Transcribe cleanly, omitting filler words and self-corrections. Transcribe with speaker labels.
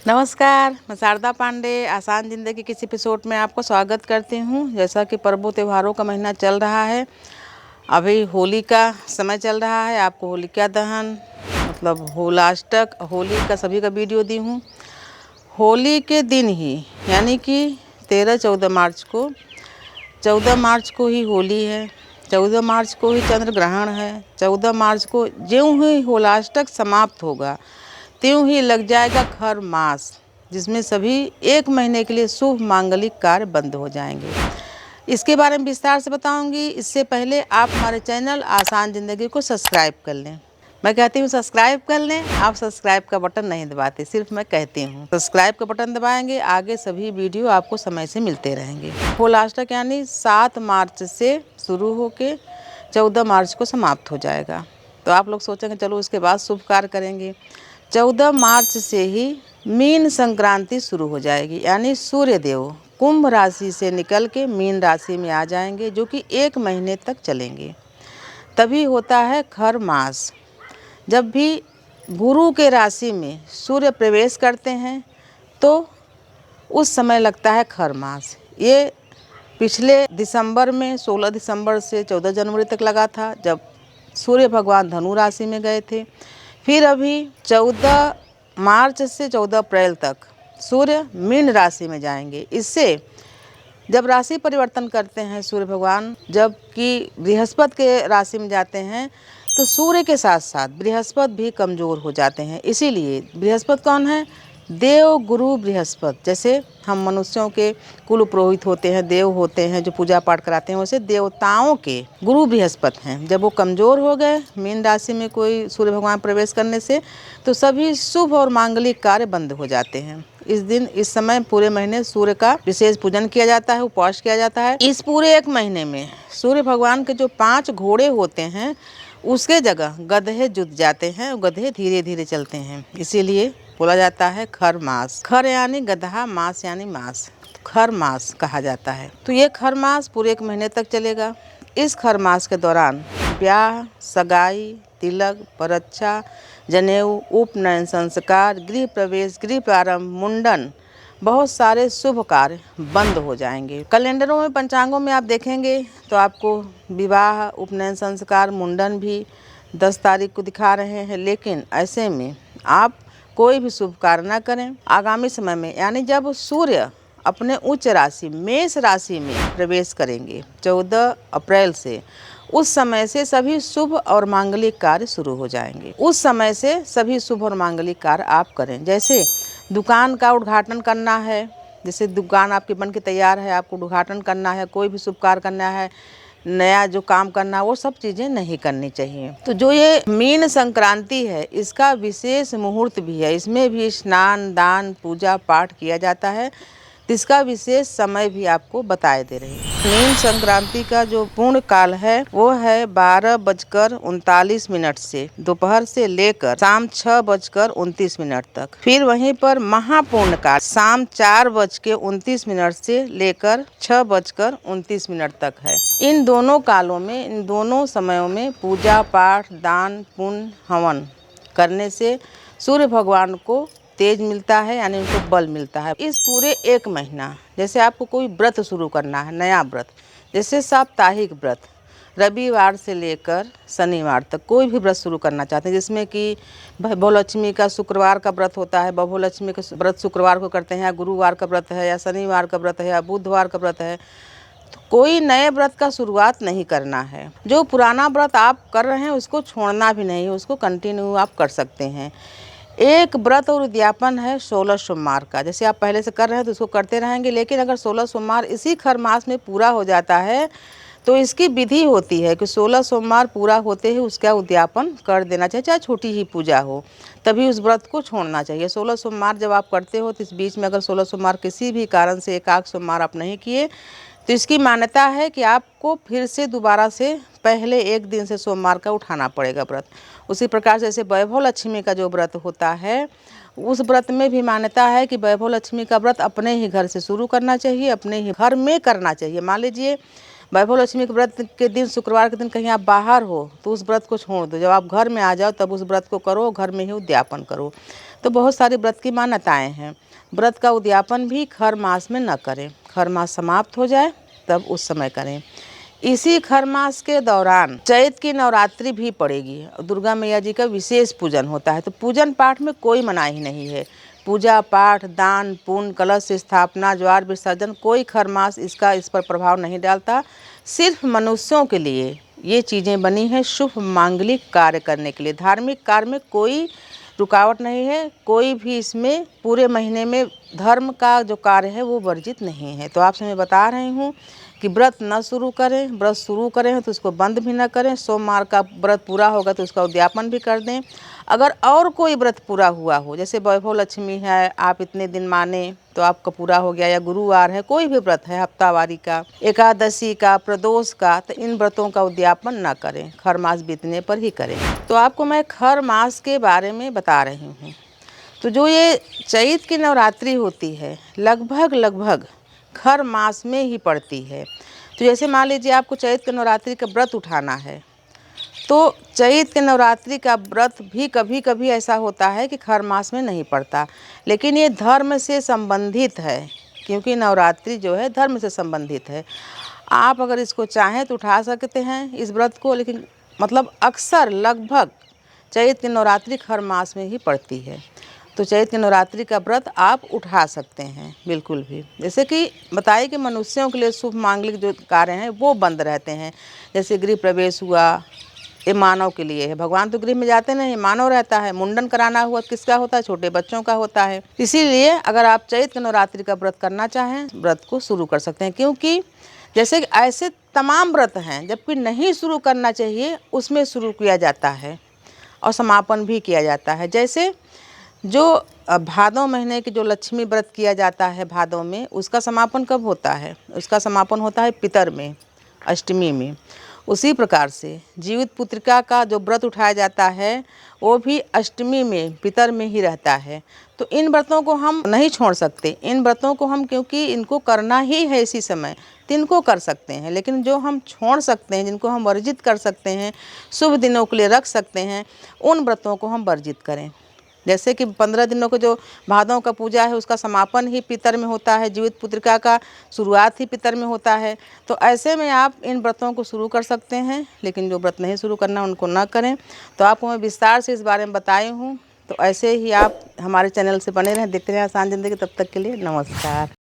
Speaker 1: नमस्कार, मैं शारदा पांडे आसान ज़िंदगी के इस एपिसोड में आपको स्वागत करती हूँ। जैसा कि पर्वों त्योहारों का महीना चल रहा है, अभी होली का समय चल रहा है। आपको होलिका दहन मतलब होलाष्टक होली का सभी का वीडियो दी हूँ। होली के दिन ही यानी कि 13-14 मार्च को 14 मार्च को ही होली है, 14 मार्च को ही चंद्र ग्रहण है। 14 मार्च को ज्यों ही होलाष्टक समाप्त होगा त्यों ही लग जाएगा खर मास, जिसमें सभी एक महीने के लिए शुभ मांगलिक कार्य बंद हो जाएंगे। इसके बारे में विस्तार से बताऊंगी। इससे पहले आप हमारे चैनल आसान ज़िंदगी को सब्सक्राइब कर लें। मैं कहती हूँ सब्सक्राइब कर लें, आप सब्सक्राइब का बटन नहीं दबाते, सिर्फ मैं कहती हूँ। सब्सक्राइब का बटन दबाएंगे, आगे सभी वीडियो आपको समय से मिलते रहेंगे। होलाष्टक यानी 7 मार्च से शुरू होके 14 मार्च को समाप्त हो जाएगा। तो आप लोग सोचेंगे चलो उसके बाद शुभ कार्य करेंगे। 14 मार्च से ही मीन संक्रांति शुरू हो जाएगी, यानी सूर्यदेव कुंभ राशि से निकल के मीन राशि में आ जाएंगे, जो कि 1 महीने तक चलेंगे। तभी होता है खर मास। जब भी गुरु के राशि में सूर्य प्रवेश करते हैं तो उस समय लगता है खर मास। ये पिछले दिसंबर में 16 दिसंबर से 14 जनवरी तक लगा था, जब सूर्य भगवान धनु राशि में गए थे। फिर अभी 14 मार्च से 14 अप्रैल तक सूर्य मीन राशि में जाएंगे। इससे जब राशि परिवर्तन करते हैं सूर्य भगवान, जब कि बृहस्पति के राशि में जाते हैं, तो सूर्य के साथ साथ बृहस्पति भी कमज़ोर हो जाते हैं। इसीलिए बृहस्पति कौन है? देव गुरु बृहस्पति। जैसे हम मनुष्यों के कुल पुरोहित होते हैं, देव होते हैं जो पूजा पाठ कराते हैं, वैसे देवताओं के गुरु बृहस्पति हैं। जब वो कमज़ोर हो गए मीन राशि में कोई सूर्य भगवान प्रवेश करने से, तो सभी शुभ और मांगलिक कार्य बंद हो जाते हैं। इस दिन इस समय पूरे महीने सूर्य का विशेष पूजन किया जाता है, उपवास किया जाता है। इस पूरे 1 महीने में सूर्य भगवान के जो 5 घोड़े होते हैं उसके जगह गधे जुट जाते हैं, गधे धीरे धीरे चलते हैं। इसीलिए बोला जाता है खर मास। खर यानी गधा, मास यानी मास, खर मास कहा जाता है। तो ये खर मास पूरे 1 महीने तक चलेगा। इस खर मास के दौरान ब्याह, सगाई, तिलक, परीक्षा, जनेऊ, उपनयन संस्कार, गृह प्रवेश, गृह प्रारंभ, मुंडन, बहुत सारे शुभ कार्य बंद हो जाएंगे। कैलेंडरों में, पंचांगों में आप देखेंगे तो आपको विवाह, उपनयन संस्कार, मुंडन भी 10 तारीख को दिखा रहे हैं। लेकिन ऐसे में आप कोई भी शुभ कार्य न करें। आगामी समय में यानी जब सूर्य अपने उच्च राशि मेष राशि में प्रवेश करेंगे 14 अप्रैल से, उस समय से सभी शुभ और मांगलिक कार्य शुरू हो जाएंगे। उस समय से सभी शुभ और मांगलिक कार्य आप करें। जैसे दुकान का उद्घाटन करना है, जैसे दुकान आपकी बन के तैयार है, आपको उद्घाटन करना है, कोई भी शुभ कार्य करना है, नया जो काम करना है, वो सब चीज़ें नहीं करनी चाहिए। तो जो ये मीन संक्रांति है, इसका विशेष मुहूर्त भी है। इसमें भी स्नान, दान, पूजा पाठ किया जाता है। इसका विशेष समय भी आपको बताए दे रहे हैं। मीन संक्रांति का जो पूर्ण काल है वो है 12:39 से दोपहर से लेकर शाम 6:29 तक। फिर वहीं पर महापूर्ण काल शाम 4:29 से लेकर 6:29 तक है। इन दोनों कालों में, इन दोनों समयों में पूजा पाठ, दान, पुण्य, हवन करने से सूर्य भगवान को तेज मिलता है, यानी उनको बल मिलता है। इस पूरे 1 महीना जैसे आपको कोई व्रत शुरू करना है, नया व्रत, जैसे साप्ताहिक व्रत, रविवार से लेकर शनिवार तक कोई भी व्रत शुरू करना चाहते हैं, जिसमें कि बहुलक्ष्मी का शुक्रवार का व्रत होता है, बहुलक्ष्मी का व्रत शुक्रवार को करते हैं, या गुरुवार का व्रत है, या शनिवार का व्रत है, या बुधवार का व्रत है, तो कोई नए व्रत का शुरुआत नहीं करना है। जो पुराना व्रत आप कर रहे हैं उसको छोड़ना भी नहीं, उसको कंटिन्यू आप कर सकते हैं। एक व्रत और उद्यापन है 16 सोमवार का। जैसे आप पहले से कर रहे हैं तो उसको करते रहेंगे, लेकिन अगर 16 सोमवार इसी खर मास में पूरा हो जाता है तो इसकी विधि होती है कि 16 सोमवार पूरा होते ही उसका उद्यापन कर देना चाहिए, चाहे छोटी ही पूजा हो, तभी उस व्रत को छोड़ना चाहिए। 16 सोमवार जब आप करते हो तो इस बीच में अगर 16 सोमवार किसी भी कारण से एकाक सोमवार आप नहीं किए तो इसकी मान्यता है कि आपको फिर से दोबारा से पहले 1 दिन से सोमवार का उठाना पड़ेगा व्रत। उसी प्रकार जैसे वैभव लक्ष्मी का जो व्रत होता है, उस व्रत में भी मान्यता है कि वैभव लक्ष्मी का व्रत अपने ही घर से शुरू करना चाहिए, अपने ही घर में करना चाहिए। मान लीजिए वैभव लक्ष्मी के व्रत के दिन, शुक्रवार के दिन कहीं आप बाहर हो तो उस व्रत को छोड़ दो, जब आप घर में आ जाओ तब उस व्रत को करो, घर में ही उद्यापन करो। तो बहुत सारी व्रत की मान्यताएं हैं। व्रत का उद्यापन भी खर मास में न करें, खर मास समाप्त हो जाए तब उस समय करें। इसी खर मास के दौरान चैत की नवरात्रि भी पड़ेगी। दुर्गा मैया जी का विशेष पूजन होता है, तो पूजन पाठ में कोई मनाही नहीं है। पूजा पाठ, दान पुण्य, कलश स्थापना, ज्वार विसर्जन, कोई खर मास इस पर प्रभाव नहीं डालता। सिर्फ मनुष्यों के लिए ये चीज़ें बनी हैं शुभ मांगलिक कार्य करने के लिए। धार्मिक कार्य में कोई रुकावट नहीं है, कोई भी इसमें पूरे महीने में धर्म का जो कार्य है वो वर्जित नहीं है। तो आपसे मैं बता रही हूँ कि व्रत न शुरू करें, व्रत शुरू करें तो उसको बंद भी न करें। सोमवार का व्रत पूरा होगा तो उसका उद्यापन भी कर दें। अगर और कोई व्रत पूरा हुआ हो, जैसे वैभव लक्ष्मी है, आप इतने दिन माने तो आपका पूरा हो गया, या गुरुवार है, कोई भी व्रत है हफ्तावारी का, एकादशी का, प्रदोष का, तो इन व्रतों का उद्यापन न करें, खर मास बीतने पर ही करें। तो आपको मैं खर मास के बारे में बता रही हूँ। तो जो ये चैत की नवरात्रि होती है लगभग खर मास में ही पड़ती है। तो जैसे मान लीजिए आपको चैत के नवरात्रि का व्रत उठाना है, तो चैत के नवरात्रि का व्रत भी कभी कभी ऐसा होता है कि खर मास में नहीं पड़ता, लेकिन ये धर्म से संबंधित है, क्योंकि नवरात्रि जो है धर्म से संबंधित है। आप अगर इसको चाहें तो उठा सकते हैं इस व्रत को, लेकिन मतलब अक्सर लगभग चैत की नवरात्रि खर मास में ही पड़ती है। तो चैत की नवरात्रि का व्रत आप उठा सकते हैं बिल्कुल भी। जैसे कि बताइए कि मनुष्यों के लिए शुभ मांगलिक जो कार्य हैं वो बंद रहते हैं। जैसे गृह प्रवेश हुआ, ये मानव के लिए है। भगवान तो गृह में जाते नहीं, मानव रहता है। मुंडन कराना हुआ किसका होता है? छोटे बच्चों का होता है। इसीलिए अगर आप चैत की नवरात्रि का व्रत करना चाहें, व्रत को शुरू कर सकते हैं। क्योंकि जैसे ऐसे तमाम व्रत हैं जबकि नहीं शुरू करना चाहिए, उसमें शुरू किया जाता है और समापन भी किया जाता है। जैसे जो भादों महीने की जो लक्ष्मी व्रत किया जाता है भादों में, उसका समापन कब होता है? उसका समापन होता है पितर में, अष्टमी में। उसी प्रकार से जीवित पुत्रिका का जो व्रत उठाया जाता है वो भी अष्टमी में, पितर में ही रहता है। तो इन व्रतों को हम नहीं छोड़ सकते। इन व्रतों को हम, क्योंकि इनको करना ही है इसी समय, तो इनको कर सकते हैं। लेकिन जो हम छोड़ सकते हैं, जिनको हम वर्जित कर सकते हैं, शुभ दिनों के लिए रख सकते हैं, उन व्रतों को हम वर्जित करें। जैसे कि 15 दिनों का जो भादों का पूजा है उसका समापन ही पितर में होता है, जीवित पुत्रिका का शुरुआत ही पितर में होता है। तो ऐसे में आप इन व्रतों को शुरू कर सकते हैं, लेकिन जो व्रत नहीं शुरू करना उनको ना करें। तो आपको मैं विस्तार से इस बारे में बताई हूँ। तो ऐसे ही आप हमारे चैनल से बने रहें, देखते रहें आसान ज़िंदगी। तब तक के लिए नमस्कार।